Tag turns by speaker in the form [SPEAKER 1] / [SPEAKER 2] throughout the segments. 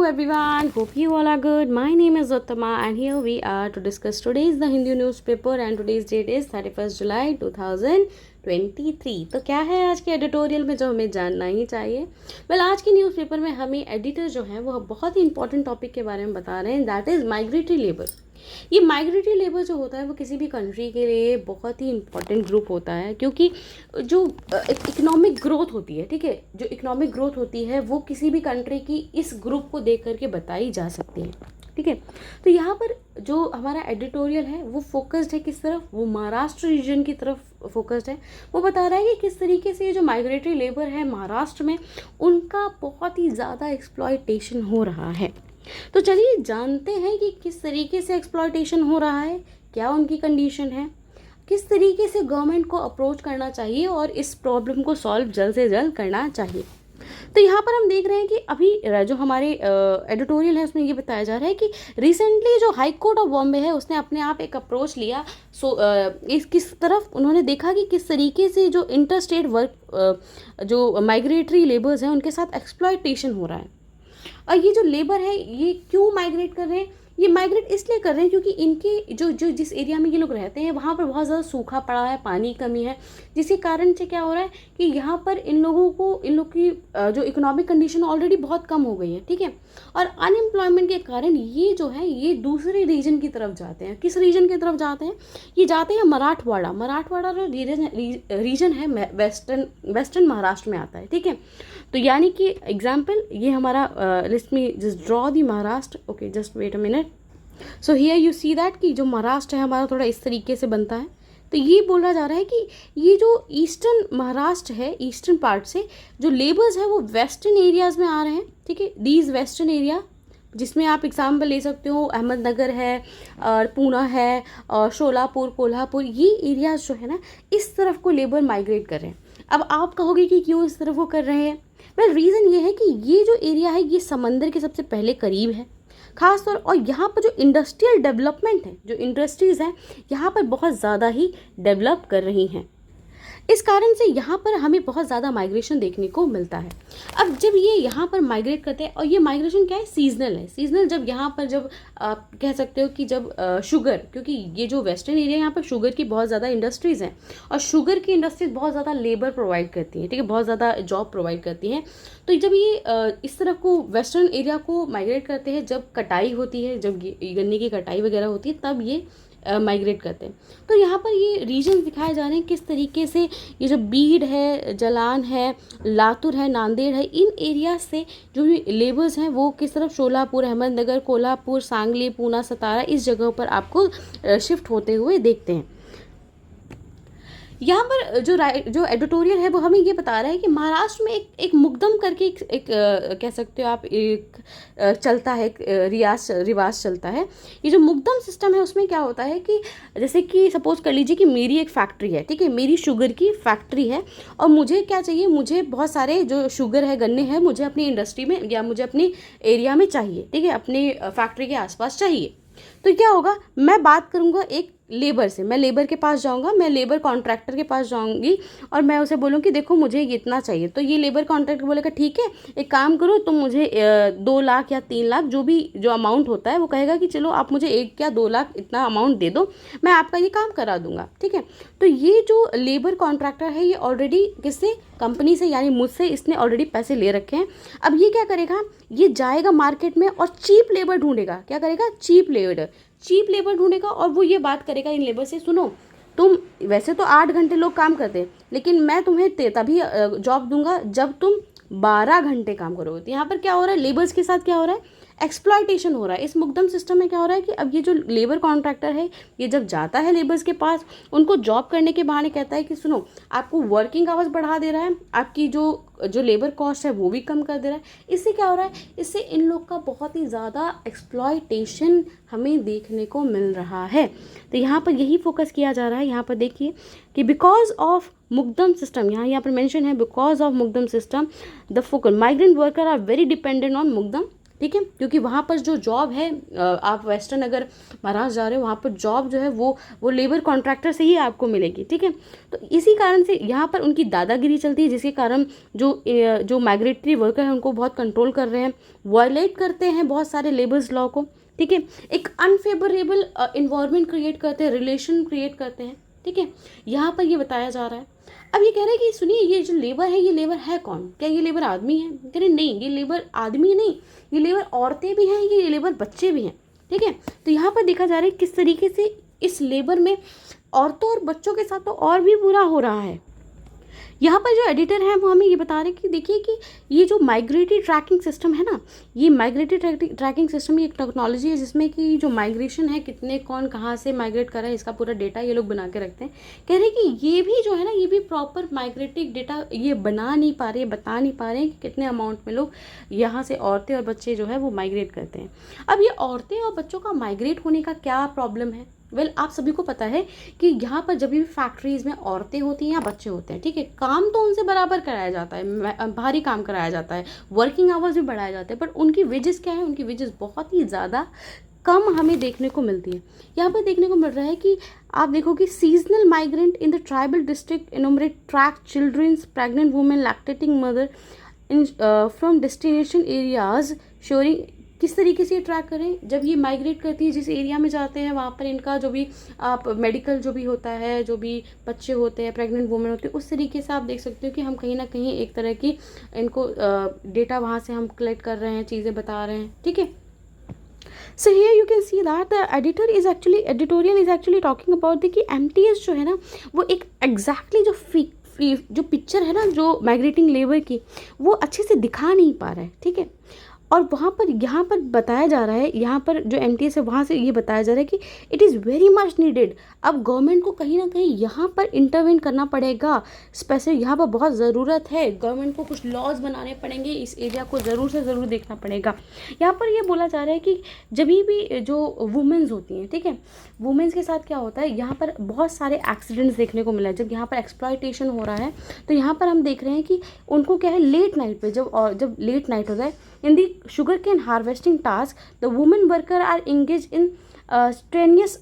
[SPEAKER 1] everyone, hope you all are good. My name is Uttama and here we are to discuss today's the Hindu newspaper and today's date is 31st July 2023. तो क्या है आज के editorial में जो हमें जानना ही चाहिए? आज के न्यूज़पेपर में हमें एडिटर जो है वो बहुत ही इंपॉर्टेंट टॉपिक के बारे में बता रहे हैं, दैट इज़ माइग्रेटरी लेबर। ये माइग्रेटरी लेबर जो होता है वो किसी भी कंट्री के लिए बहुत ही इंपॉर्टेंट ग्रुप होता है, क्योंकि जो इकोनॉमिक ग्रोथ होती है, ठीक है, जो इकोनॉमिक ग्रोथ होती है वो किसी भी कंट्री की इस ग्रुप को देख करके बताई जा सकती है, ठीक है। तो यहाँ पर जो हमारा एडिटोरियल है वो फोकस्ड है किस तरफ, वो महाराष्ट्र रीजन की तरफ फोकस्ड है। वो बता रहा है कि किस तरीके से ये जो माइग्रेटरी लेबर है महाराष्ट्र में उनका बहुत ही ज़्यादा एक्सप्लॉयटेशन हो रहा है। तो चलिए जानते हैं कि किस तरीके से एक्सप्लॉयटेशन हो रहा है, क्या उनकी कंडीशन है, किस तरीके से गवर्नमेंट को अप्रोच करना चाहिए और इस प्रॉब्लम को सॉल्व जल्द से जल्द करना चाहिए। तो यहाँ पर हम देख रहे हैं कि अभी जो हमारे एडिटोरियल है उसमें ये बताया जा रहा है कि रिसेंटली जो हाई कोर्ट ऑफ बॉम्बे है उसने अपने आप एक अप्रोच लिया। इस किस तरफ उन्होंने देखा कि किस तरीके से जो इंटर स्टेट वर्क जो माइग्रेटरी लेबर्स हैं उनके साथ एक्सप्लॉयटेशन हो रहा है। और ये जो लेबर है ये क्यों माइग्रेट कर रहे हैं? ये माइग्रेट इसलिए कर रहे हैं क्योंकि इनके जो जिस एरिया में ये लोग रहते हैं वहाँ पर बहुत ज़्यादा सूखा पड़ा है, पानी कमी है, जिसके कारण से क्या हो रहा है कि यहाँ पर इन लोग की जो इकोनॉमिक कंडीशन ऑलरेडी बहुत कम हो गई है, ठीक है। और अनएम्प्लॉयमेंट के कारण ये जो है ये दूसरे रीजन की तरफ जाते हैं। किस रीजन की तरफ जाते हैं? ये जाते हैं मराठवाड़ा जो रीजन है वेस्टर्न महाराष्ट्र में आता है, ठीक है। तो यानी कि एग्जाम्पल ये हमारा लिस्ट में just draw the Maharashtra, okay just wait a minute. So here you see that कि जो महाराष्ट्र है हमारा थोड़ा इस तरीके से बनता है। तो ये बोला जा रहा है कि ये जो ईस्टर्न महाराष्ट्र है, ईस्टर्न पार्ट से जो लेबर्स है वो वेस्टर्न एरियाज़ में आ रहे हैं, ठीक है। दीज वेस्टर्न एरिया जिसमें आप एग्जाम्पल ले सकते हो अहमदनगर है और पूना है और शोलापुर, कोल्हापुर, ये एरियाज जो है ना इस तरफ को लेबर माइग्रेट कर रहे हैं। अब आप कहोगे कि क्यों इस तरफ वो कर रहे हैं? रीज़न ये है कि ये जो एरिया है ये समंदर के सबसे पहले करीब है खास तौर, और यहाँ पर जो इंडस्ट्रियल डेवलपमेंट है, जो इंडस्ट्रीज़ हैं यहाँ पर बहुत ज़्यादा ही डेवलप कर रही हैं। इस कारण से यहाँ पर हमें बहुत ज़्यादा माइग्रेशन देखने को मिलता है। अब जब ये यहाँ पर माइग्रेट करते हैं, और ये माइग्रेशन क्या है, सीजनल है। सीजनल जब यहाँ पर जब आप कह सकते हो कि जब शुगर, क्योंकि ये जो वेस्टर्न एरिया यहाँ पर शुगर की बहुत ज़्यादा इंडस्ट्रीज़ हैं और शुगर की इंडस्ट्रीज बहुत ज़्यादा लेबर प्रोवाइड करती हैं, ठीक है, बहुत ज़्यादा जॉब प्रोवाइड करती हैं। तो जब ये इस तरफ को वेस्टर्न एरिया को माइग्रेट करते हैं, जब कटाई होती है, जब गन्ने की कटाई वगैरह होती है, तब ये माइग्रेट करते हैं। तो यहाँ पर ये रीजन दिखाए जा रहे हैं किस तरीके से ये जो बीड है, जलान है, लातूर है, नांदेड़ है, इन एरिया से जो भी लेबर्स हैं वो किस तरफ शोलापुर, अहमदनगर, कोल्हापुर, सांगली, पूना, सतारा, इस जगह पर आपको शिफ्ट होते हुए देखते हैं। यहाँ पर जो एडिटोरियल है वो हमें ये बता रहा है कि महाराष्ट्र में एक मुकदम करके एक कह सकते हो आप एक चलता है, एक रिवाज चलता है। ये जो मुकदम सिस्टम है उसमें क्या होता है कि जैसे कि सपोज कर लीजिए कि मेरी एक फैक्ट्री है, ठीक है, मेरी शुगर की फैक्ट्री है और मुझे क्या चाहिए, मुझे बहुत सारे जो शुगर है, गन्ने हैं, मुझे अपनी इंडस्ट्री में या मुझे अपने एरिया में चाहिए, ठीक है, अपनी फैक्ट्री के आसपास चाहिए। तो क्या होगा, मैं बात करूँगा एक लेबर से, मैं लेबर के पास जाऊंगा, मैं लेबर कॉन्ट्रैक्टर के पास जाऊंगी और मैं उसे बोलूँ कि देखो मुझे ये इतना चाहिए। तो ये लेबर कॉन्ट्रैक्टर बोलेगा ठीक है, एक काम करो तुम मुझे 2 लाख या 3 लाख जो अमाउंट होता है वो कहेगा कि चलो आप मुझे 1 या 2 लाख इतना अमाउंट दे दो, मैं आपका ये काम करा दूंगा, ठीक है। तो ये जो लेबर कॉन्ट्रैक्टर है ये ऑलरेडी किससे, कंपनी से, यानी मुझसे इसने ऑलरेडी पैसे ले रखे हैं। अब ये क्या करेगा, ये जाएगा मार्केट में और चीप लेबर ढूंढेगा। क्या करेगा, चीप लेबर ढूंढेगा और वो ये बात करेगा इन लेबर से, सुनो तुम वैसे तो 8 घंटे लोग काम करते हैं, लेकिन मैं तुम्हें तभी जॉब दूंगा जब तुम 12 घंटे काम करोगे। तो यहाँ पर क्या हो रहा है, लेबर्स के साथ क्या हो रहा है, एक्सप्लॉयटेशन हो रहा है। इस मुकदम सिस्टम में क्या हो रहा है कि अब ये जो लेबर कॉन्ट्रैक्टर है ये जब जाता है लेबर्स के पास, उनको जॉब करने के बहाने कहता है कि सुनो आपको वर्किंग आवर्स बढ़ा दे रहा है, आपकी जो लेबर कॉस्ट है वो भी कम कर दे रहा है। इससे क्या हो रहा है, इससे इन लोग का बहुत ही ज़्यादा एक्सप्लॉयटेशन हमें देखने को मिल रहा है। तो यहाँ पर यही फोकस किया जा रहा है। यहाँ पर देखिए कि बिकॉज ऑफ मुकदम सिस्टम, यहाँ पर मेंशन है because of mukadam system the focus migrant worker are very dependent on mukadam ठीक है, क्योंकि वहाँ पर जो जॉब है, आप वेस्टर्न अगर महाराष्ट्र जा रहे हो वहाँ पर जॉब जो है वो लेबर कॉन्ट्रैक्टर से ही आपको मिलेगी। ठीक है, तो इसी कारण से यहाँ पर उनकी दादागिरी चलती है, जिसके कारण जो माइग्रेटरी वर्कर हैं उनको बहुत कंट्रोल कर रहे हैं, वायलेट करते हैं बहुत सारे लेबर्स लॉ को। ठीक है, एक अनफेवरेबल इन्वायरमेंट क्रिएट करते हैं, रिलेशन क्रिएट करते हैं। ठीक है, यहाँ पर ये बताया जा रहा है। अब ये कह रहे हैं कि सुनिए, ये जो लेबर है, ये लेबर है कौन? क्या ये लेबर आदमी है? कह रहे नहीं, ये लेबर आदमी नहीं, ये लेबर औरतें भी हैं, ये लेबर बच्चे भी हैं। ठीक है, तो यहाँ पर देखा जा रहा है किस तरीके से इस लेबर में औरतों और बच्चों के साथ तो और भी बुरा हो रहा है। यहाँ पर जो एडिटर है वो हमें ये बता रहे हैं कि देखिए कि ये जो माइग्रेटरी ट्रैकिंग सिस्टम है ना, ये माइग्रेटरी ट्रैकिंग सिस्टम एक टेक्नोलॉजी है जिसमें कि जो माइग्रेशन है, कितने कौन कहाँ से माइग्रेट कर रहा है, इसका पूरा डेटा ये लोग बना के रखते हैं। कह रहे हैं कि ये भी जो है ना, ये भी प्रॉपर माइग्रेटिक डेटा ये बना नहीं पा रहे, बता नहीं पा रहे हैं कि कितने अमाउंट में लोग यहाँ से औरतें और बच्चे जो है वो माइग्रेट करते हैं। अब ये औरतें और बच्चों का माइग्रेट होने का क्या प्रॉब्लम है? आप सभी को पता है कि यहाँ पर जब भी फैक्ट्रीज में औरतें होती हैं या बच्चे होते हैं, ठीक है, काम तो उनसे बराबर कराया जाता है, भारी काम कराया जाता है, वर्किंग आवर्स भी बढ़ाए जाते हैं, पर उनकी वेजेस क्या है? उनकी वेजेस बहुत ही ज़्यादा कम हमें देखने को मिलती है। यहाँ पर देखने को मिल रहा है कि आप देखो कि seasonal migrant in the tribal district enumerate track childrens, pregnant women, lactating mother in from destination areas shoring. किस तरीके से ट्रैक करें? जब ये माइग्रेट करती है, जिस एरिया में जाते हैं वहाँ पर इनका जो भी आप मेडिकल जो भी होता है, जो भी बच्चे होते हैं, प्रेग्नेंट वुमेन होती है, उस तरीके से आप देख सकते हो कि हम कहीं ना कहीं एक तरह की इनको डेटा वहाँ से हम कलेक्ट कर रहे हैं, चीज़ें बता रहे हैं। ठीक है, so here you can see that the editorial is actually talking about कि MTS जो है ना, वो एक exactly जो पिक्चर है ना जो माइग्रेटिंग लेबर की, वो अच्छे से दिखा नहीं पा रहा है। ठीक है, और वहाँ पर यहाँ पर बताया जा रहा है, यहाँ पर जो MTS है वहाँ से ये बताया जा रहा है कि it is very much needed. अब गवर्नमेंट को कहीं ना कहीं यहाँ पर इंटरवेन करना पड़ेगा, स्पेशली यहाँ पर बहुत ज़रूरत है। गवर्नमेंट को कुछ लॉज बनाने पड़ेंगे, इस एरिया को ज़रूर से ज़रूर देखना पड़ेगा। यहाँ पर ये बोला जा रहा है कि जब भी जो वुमेन्स होती हैं, ठीक है, वुमेन्स के साथ क्या होता है, यहाँ पर बहुत सारे एक्सीडेंट्स देखने को मिला है। जब यहाँ पर एक्सप्लॉयटेशन हो रहा है तो यहाँ पर हम देख रहे हैं कि उनको क्या है, लेट नाइट पे जब लेट नाइट होता है, in the sugarcane harvesting task the women worker are engaged in strenuous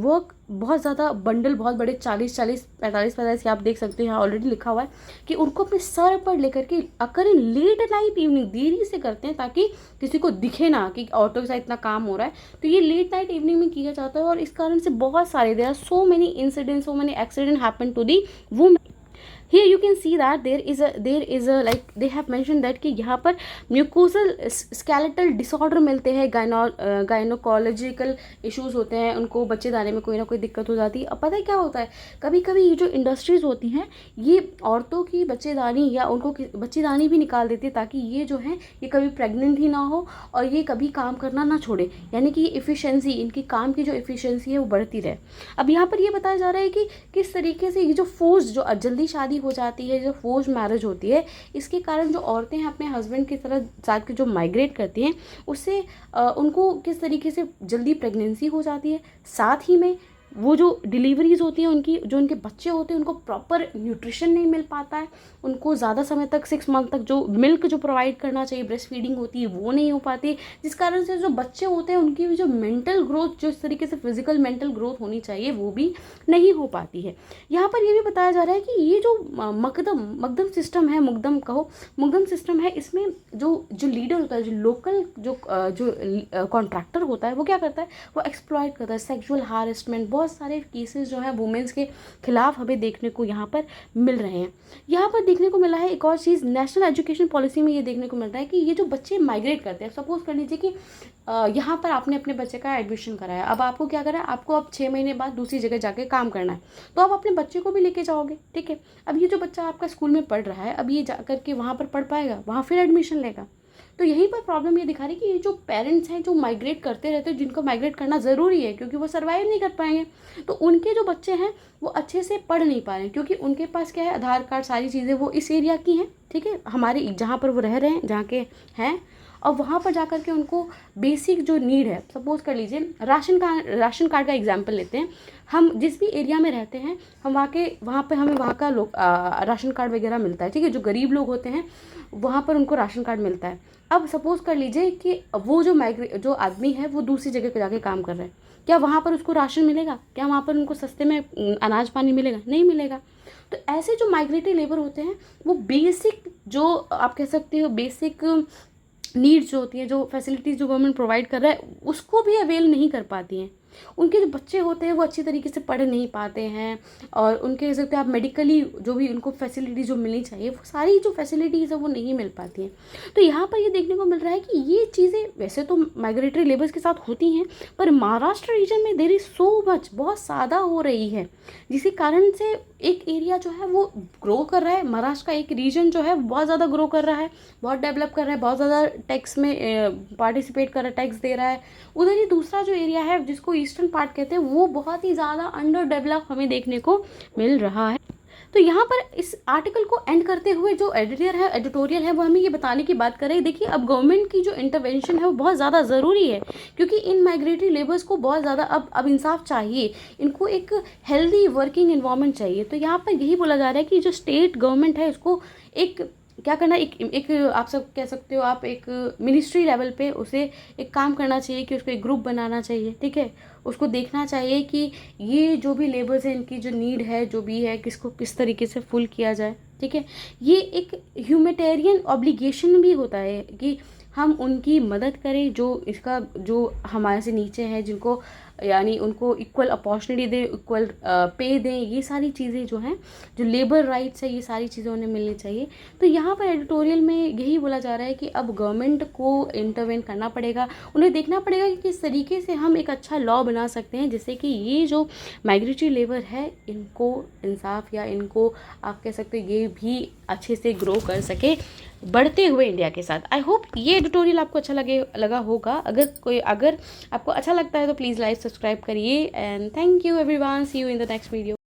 [SPEAKER 1] work। बहुत ज़्यादा बंडल, बहुत बड़े 45 आप देख सकते हैं, यहाँ ऑलरेडी लिखा हुआ है कि उनको अपने सर पर लेकर के अकर इन लेट नाइट इवनिंग, देरी से करते हैं ताकि किसी को दिखे ना कि औरतों के साथ इतना काम हो रहा है। तो ये लेट नाइट इवनिंग में किया जाता है और इस कारण से बहुत सारे there are so many incidents, so many accident happen to the women. Here you can see that there is a like they have mentioned that कि यहाँ पर म्यूकोसल स्केलेटल डिसऑर्डर मिलते हैं, गायनोकोलॉजिकल इश्यूज होते हैं, उनको बच्चेदानी में कोई ना कोई दिक्कत हो जाती है। अब पता है क्या होता है, कभी कभी ये जो इंडस्ट्रीज होती हैं ये औरतों की बच्चेदानी या उनको बच्चेदानी भी निकाल देती है ताकि ये जो है ये कभी प्रेग्नेंट ही ना हो और ये कभी काम करना ना छोड़े, यानी कि इफ़िशेंसी, इनकी काम की जो इफ़िशेंसी है वो बढ़ती रहे। अब यहाँ पर ये बताया जा रहा है कि किस तरीके से ये जो फोर्स, जो जल्दी शादी हो जाती है, जो फोर्स मैरिज होती है, इसके कारण जो औरतें हैं अपने हस्बैंड की तरह साथ के जो माइग्रेट करती हैं उससे उनको किस तरीके से जल्दी प्रेगनेंसी हो जाती है। साथ ही में वो जो डिलीवरीज होती हैं उनकी, जो उनके बच्चे होते हैं उनको प्रॉपर न्यूट्रिशन नहीं मिल पाता है, उनको ज़्यादा समय तक 6 मंथ तक जो मिल्क जो प्रोवाइड करना चाहिए, ब्रेस्ट फीडिंग होती है वो नहीं हो पाती, जिस कारण से जो बच्चे होते हैं उनकी जो मेंटल ग्रोथ, जो इस तरीके से फिजिकल मेंटल ग्रोथ होनी चाहिए वो भी नहीं हो पाती है। यहाँ पर ये भी बताया जा रहा है कि ये जो मुकदम सिस्टम है, मुकदम सिस्टम है, इसमें जो लीडर होता है, जो लोकल जो कॉन्ट्रैक्टर होता है, वो क्या करता है, वो एक्सप्लॉइट करता है, सेक्सुअल हारेसमेंट, बहुत सारे केसेस जो है वुमेन्स के खिलाफ हमें देखने को यहाँ पर मिल रहे हैं। यहाँ पर देखने को मिला है एक और चीज़, नेशनल एजुकेशन पॉलिसी में ये देखने को मिल रहा है कि ये जो बच्चे माइग्रेट करते हैं, सपोज कर लीजिए कि यहाँ पर आपने अपने बच्चे का एडमिशन कराया, अब आपको क्या करना है, आपको अब 6 महीने बाद दूसरी जगह जाके काम करना है, तो आप अपने बच्चे को भी लेके जाओगे। ठीक है, अब ये जो बच्चा आपका स्कूल में पढ़ रहा है, अब ये जा करके वहाँ पर पढ़ पाएगा, वहाँ फिर एडमिशन लेगा। तो यहीं पर प्रॉब्लम ये दिखा रही है कि ये जो पेरेंट्स हैं जो माइग्रेट करते रहते हैं, जिनको माइग्रेट करना ज़रूरी है क्योंकि वो सर्वाइव नहीं कर पाएंगे, तो उनके जो बच्चे हैं वो अच्छे से पढ़ नहीं पा रहे हैं क्योंकि उनके पास क्या है, आधार कार्ड, सारी चीज़ें वो इस एरिया की हैं, ठीक है, हमारे जहाँ पर वो रह रहे हैं, जहाँ के हैं, और वहाँ पर जा कर के उनको बेसिक जो नीड है, सपोज कर लीजिए राशन कार्ड का एग्जांपल लेते हैं, हम जिस भी एरिया में रहते हैं हम वहाँ पे हमें वहाँ का राशन कार्ड वगैरह मिलता है, ठीक है, जो गरीब लोग होते हैं वहाँ पर उनको राशन कार्ड मिलता है। अब सपोज़ कर लीजिए कि वो जो आदमी है वो दूसरी जगह पे जाके काम कर रहा है, क्या वहाँ पर उसको राशन मिलेगा? क्या वहाँ पर उनको सस्ते में अनाज पानी मिलेगा? नहीं मिलेगा। तो ऐसे जो माइग्रेटरी लेबर होते हैं वो बेसिक, जो आप कह सकते हो बेसिक नीड्स जो होती हैं, जो फैसिलिटीज़ जो गवर्नमेंट प्रोवाइड कर रहा है उसको भी अवेल नहीं कर पाती हैं। उनके जो बच्चे होते हैं वो अच्छी तरीके से पढ़ नहीं पाते हैं, और उनके कह सकते हैं आप मेडिकली जो भी उनको फैसिलिटीज़ जो मिलनी चाहिए वो सारी जो फैसिलिटीज़ है वो नहीं मिल पाती हैं। तो यहाँ पर ये देखने को मिल रहा है कि ये चीज़ें वैसे तो माइग्रेटरी लेबर्स के साथ होती हैं, पर महाराष्ट्र रीजन में देर इज़ सो मच, बहुत ज़्यादा हो रही है, जिसके कारण से एक एरिया जो है वो ग्रो कर रहा है। महाराष्ट्र का एक रीजन जो है बहुत ज़्यादा ग्रो कर रहा है, बहुत डेवलप कर रहा है, बहुत ज़्यादा टैक्स में पार्टिसिपेट कर रहा है, टैक्स दे रहा है। उधर ही दूसरा जो एरिया है जिसको ईस्टर्न पार्ट कहते हैं वो बहुत ही ज़्यादा अंडर डेवलप हमें देखने को मिल रहा है। तो यहाँ पर इस आर्टिकल को एंड करते हुए जो एडिटोरियल है वो हमें ये बताने की बात कर रहे हैं, देखिए अब गवर्नमेंट की जो इंटरवेंशन है वो बहुत ज़्यादा ज़रूरी है, क्योंकि इन माइग्रेटरी लेबर्स को बहुत ज़्यादा अब इंसाफ चाहिए, इनको एक हेल्दी वर्किंग इन्वायरमेंट चाहिए। तो यहाँ पर यही बोला जा रहा है कि जो स्टेट गवर्नमेंट है उसको एक क्या करना, एक आप सब कह सकते हो, आप एक मिनिस्ट्री लेवल पे उसे एक काम करना चाहिए कि उसको एक ग्रुप बनाना चाहिए, ठीक है। उसको देखना चाहिए कि ये जो भी लेबर्स हैं इनकी जो नीड है जो भी है किसको किस तरीके से फुल किया जाए, ठीक है। ये एक ह्यूमैनिटेरियन ऑब्लिगेशन भी होता है कि हम उनकी मदद करें जो हमारे से नीचे हैं, जिनको यानी उनको इक्वल अपॉर्चुनिटी दें, इक्वल पे दें। ये सारी चीज़ें जो हैं, जो लेबर राइट्स है, ये सारी चीज़ें उन्हें मिलनी चाहिए। तो यहाँ पर एडिटोरियल में यही बोला जा रहा है कि अब गवर्नमेंट को इंटरवेन करना पड़ेगा, उन्हें देखना पड़ेगा कि किस तरीके से हम एक अच्छा लॉ बना सकते हैं जिससे कि ये जो माइग्रेटरी लेबर है इनको इंसाफ, या इनको आप कह सकते हो ये भी अच्छे से ग्रो कर सके बढ़ते हुए इंडिया के साथ। आई होप ये एडिटोरियल आपको अच्छा लगा होगा। अगर आपको अच्छा लगता है तो प्लीज़ लाइक सब्सक्राइब करिए, and thank you everyone, see you in the next video.